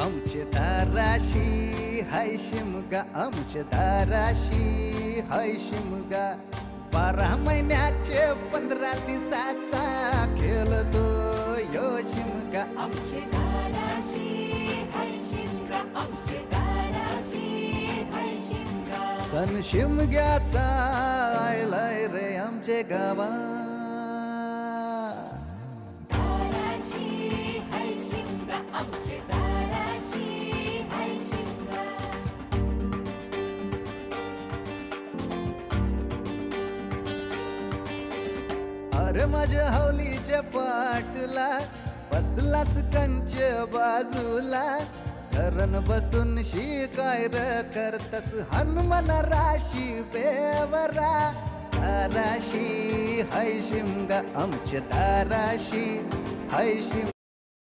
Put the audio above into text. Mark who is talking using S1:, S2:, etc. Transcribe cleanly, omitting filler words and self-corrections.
S1: आमचे दाराशी हाय शिमगा, आमचे दाराशी हाय शिमगा. 12 महिन्याचे 15 दिवसाचा खेळतो यो शिमगा.
S2: आमचे दाराशी हाय शिमगा, आमचे दाराशी हाय शिमगा.
S1: सण शिमग्याचा आयलाय रे आमचे गावा.
S2: दाराशी हाय शिमगा, आमचे दाराशी हाय शिमगा.
S1: अरे माझ्या हौलीच्या पाटला बसलास कंच बाजूला. धरण बसून शिकाय र करतस हनुमान राशी बेवरा. दाराशी हाय शिमगा, आमच्या दाराशी हाय शिमगा.